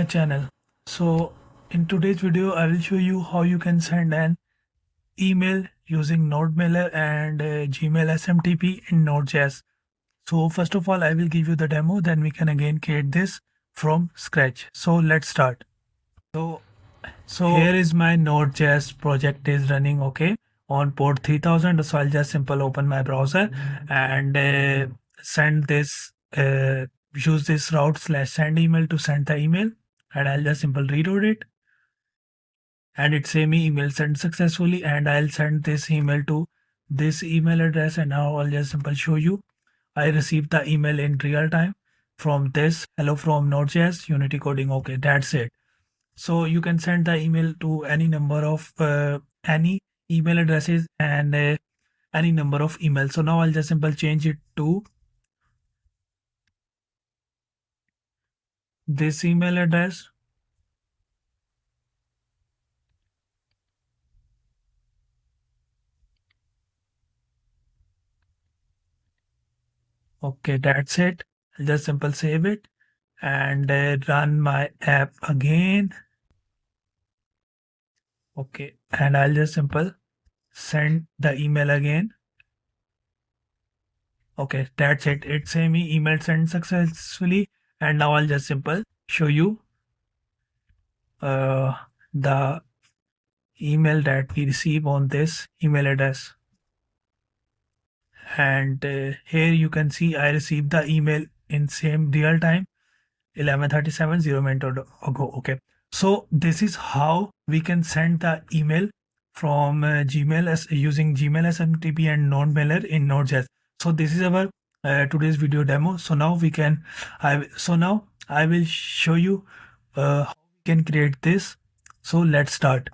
channel. So in today's video I will show you how you can send an email using Node and Gmail SMTP in Node.js. So first of all I will give you the demo, then we can again create this from scratch. So let's start. So here is my Node.js project is running okay on port 3000. So I'll just simple open my browser and send this use this route /send email to send the email, and I'll just simple reload it and it say me email sent successfully, and I'll send this email to this email address. And now I'll just simple show you I received the email in real time from this hello from Node.js Unity coding. Okay, that's it. So you can send the email to any number of any email addresses and any number of emails. So now I'll just simple change it to this email address. Okay, that's it. I'll just simple save it and run my app again. Okay, and I'll just simple send the email again. Okay, that's it. It say me email sent successfully, and now I'll just simple show you the email that we receive on this email address. And here you can see I received the email in same real time 11:37 0 minutes ago. Okay, so this is how we can send the email from Gmail as using Gmail SMTP and Node in Node.js. So this is our today's video demo. So now we can now I will show you how we can create this. So let's start.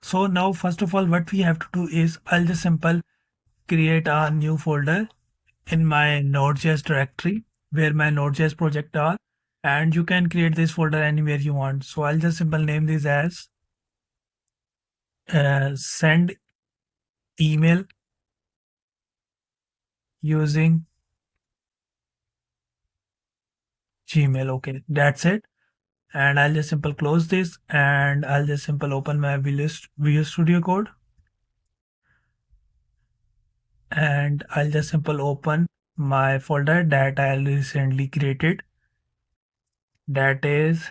So now first of all what we have to do is I'll just simple create a new folder in my Node.js directory where my Node.js project are, and you can create this folder anywhere you want. So I'll just simple name this as send email using Gmail. Okay, that's it. And I'll just simple close this and I'll just simple open my Visual Studio Code, and I'll just simple open my folder that I recently created, that is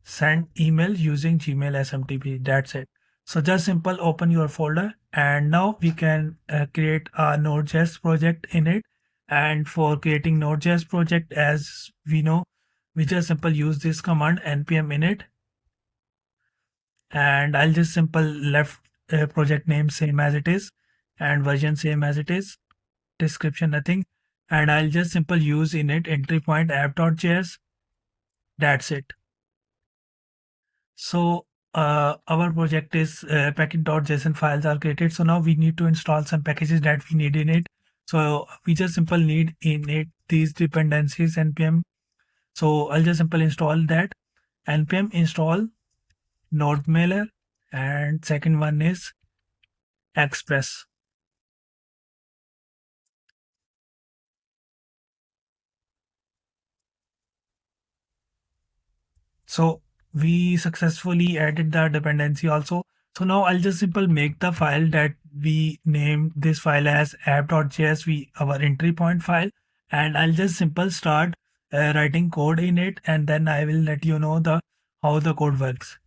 send email using Gmail SMTP. That's it. So just simple open your folder, and now we can create a Node.js project in it. And for creating Node.js project, as we know, we just simple use this command npm init, and I'll just simple left project name same as it is and version same as it is, description nothing, and I'll just simple use init entry point app.js. That's it. So our project is package.json files are created. So now we need to install some packages that we need in it. So we just simple need in it these dependencies npm. So I'll just simple install that npm install node and second one is express. So we successfully added the dependency also. So now I'll just simple make the file that we named this file as app.js, our entry point file, and I'll just simple start writing code in it, and then I will let you know the how the code works.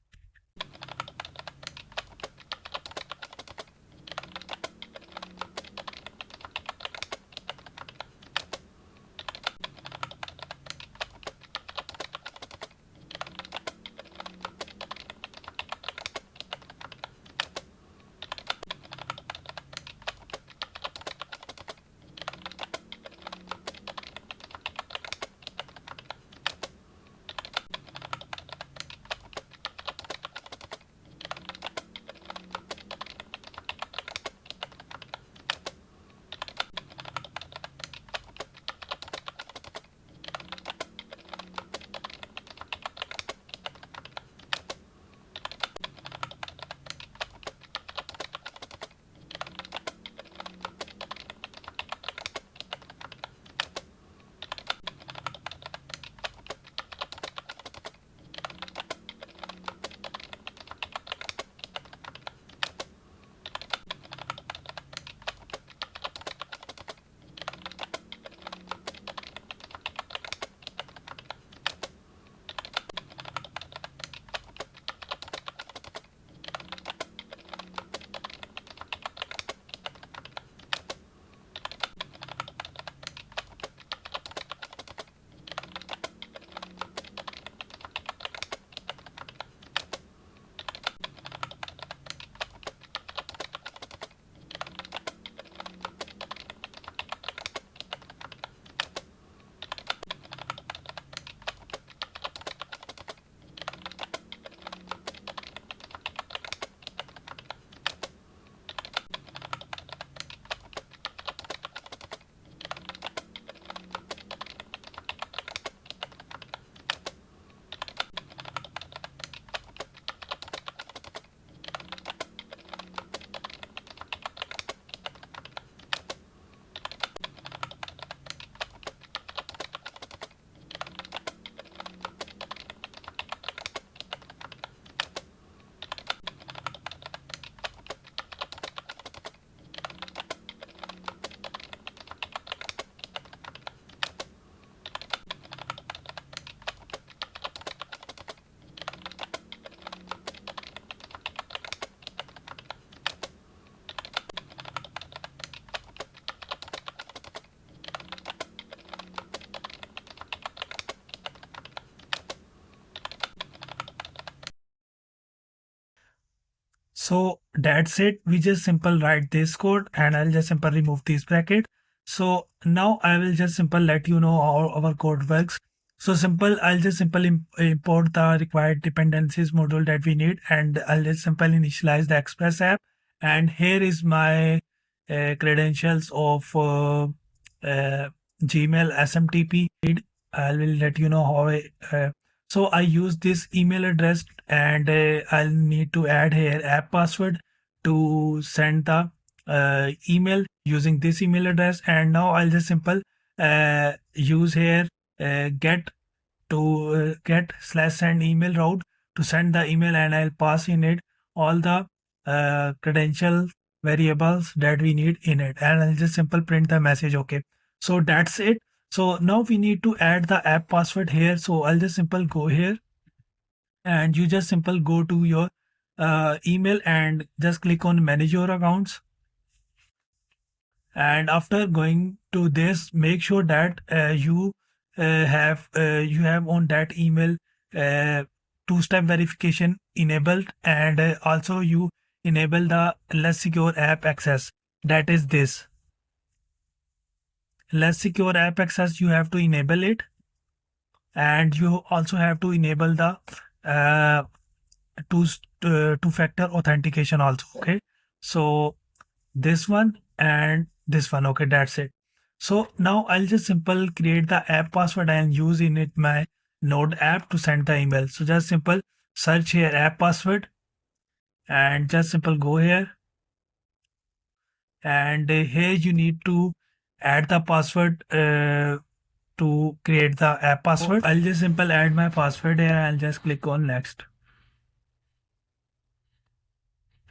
So that's it. We just simple write this code and I'll just simple remove this bracket. So now I will just simple let you know how our code works. So simple, I'll just simple import the required dependencies module that we need, and I'll just simple initialize the Express app. And here is my credentials of Gmail SMTP. I will let you know how so I use this email address, and I'll need to add here app password to send the email using this email address. And now I'll just simple use here get to get slash send email route to send the email, and I'll pass in it all the credential variables that we need in it, and I'll just simple print the message. Okay, so that's it. So now we need to add the app password here. So I'll just simple go here, and you just simple go to your email and just click on manage your accounts. And after going to this, make sure that you have on that email two-step verification enabled, and also you enable the less secure app access. That is this less secure app access, you have to enable it, and you also have to enable the uh, two-factor authentication also. Okay, so this one and this one. Okay, that's it. So now I'll just simple create the app password and use in it my Node app to send the email. So just simple search here app password, and just simple go here, and here you need to add the password to create the app password. I'll just simple add my password here. I'll just click on next,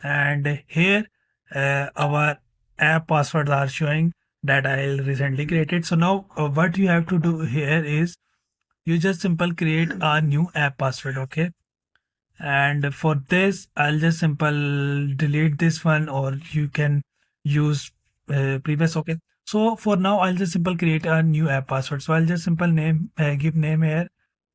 and here our app passwords are showing that I recently created. So now what you have to do here is you just simple create a new app password. Okay, and for this I'll just simple delete this one, or you can use previous. Okay, so for now I'll just simple create a new app password. So I'll just simple name give name here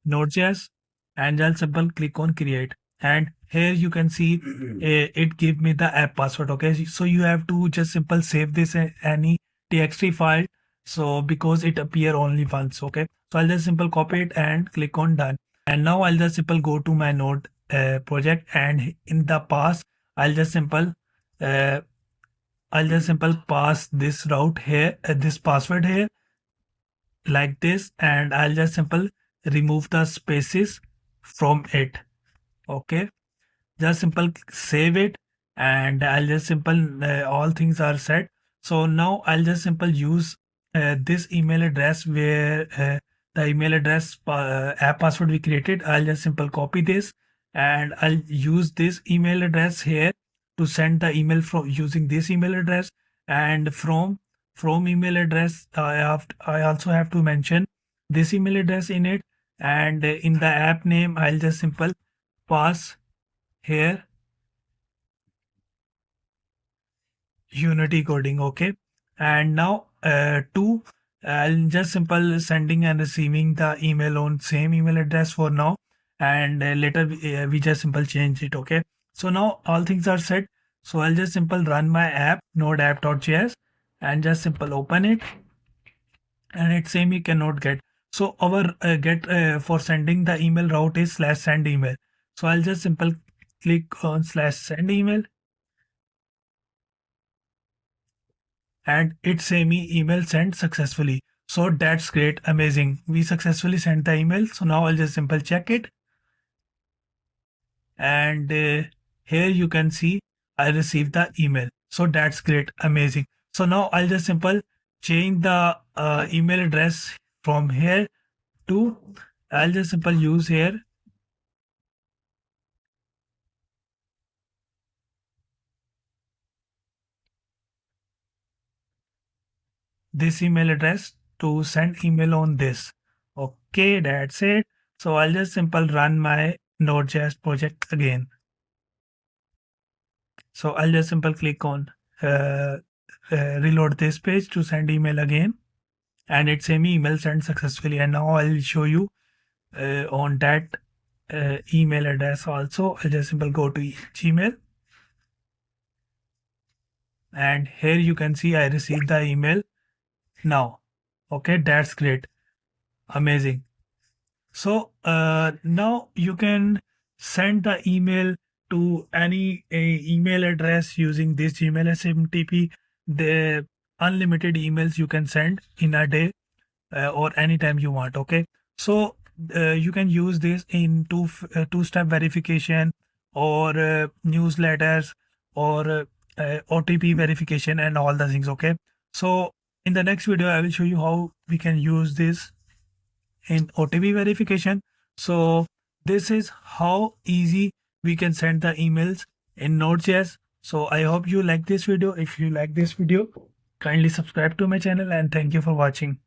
Node.js, and I'll simple click on create, and here you can see it give me the app password. Okay, so you have to just simple save this any txt file, so because it appear only once. Okay, so I'll just simple copy it and click on done, and now I'll just simple go to my node project, and in the pass I'll just simple uh, pass this route here, this password here like this, and I'll just simple remove the spaces from it. Okay, just simple save it, and I'll just simple all things are set. So now I'll just simple use this email address where the email address app password we created. I'll just simple copy this, and I'll use this email address here to send the email from using this email address. And from email address I also have to mention this email address in it, and in the app name I'll just simple pass here unity coding. Okay, and now to I'll just simple sending and receiving the email on same email address for now, and later we just simple change it. Okay, so now all things are set. So I'll just simple run my app node app.js, and just simple open it, and it's same you cannot get. So our get for sending the email route is slash send email. So I'll just simple click on slash send email, and it say me email sent successfully. So that's great, amazing. We successfully sent the email. So now I'll just simple check it, and here you can see I received the email. So that's great, amazing. So now I'll just simple change the email address from here to I'll just simple use here this email address to send email on this. Okay, that's it. So I'll just simple run my Node.js project again. So I'll just simple click on reload this page to send email again, and it's same email sent successfully. And now I'll show you on that email address also. I'll just simple go to Gmail, and here you can see I received the email now. Okay, that's great. Amazing. So now you can send the email to any email address using this Gmail SMTP. The unlimited emails you can send in a day or anytime you want. Okay, so you can use this in two-step verification or newsletters or OTP verification and all the things. Okay, so in the next video I will show you how we can use this in OTP verification. So this is how easy we can send the emails in Node.js. So I hope you like this video. If you like this video, kindly subscribe to my channel and thank you for watching.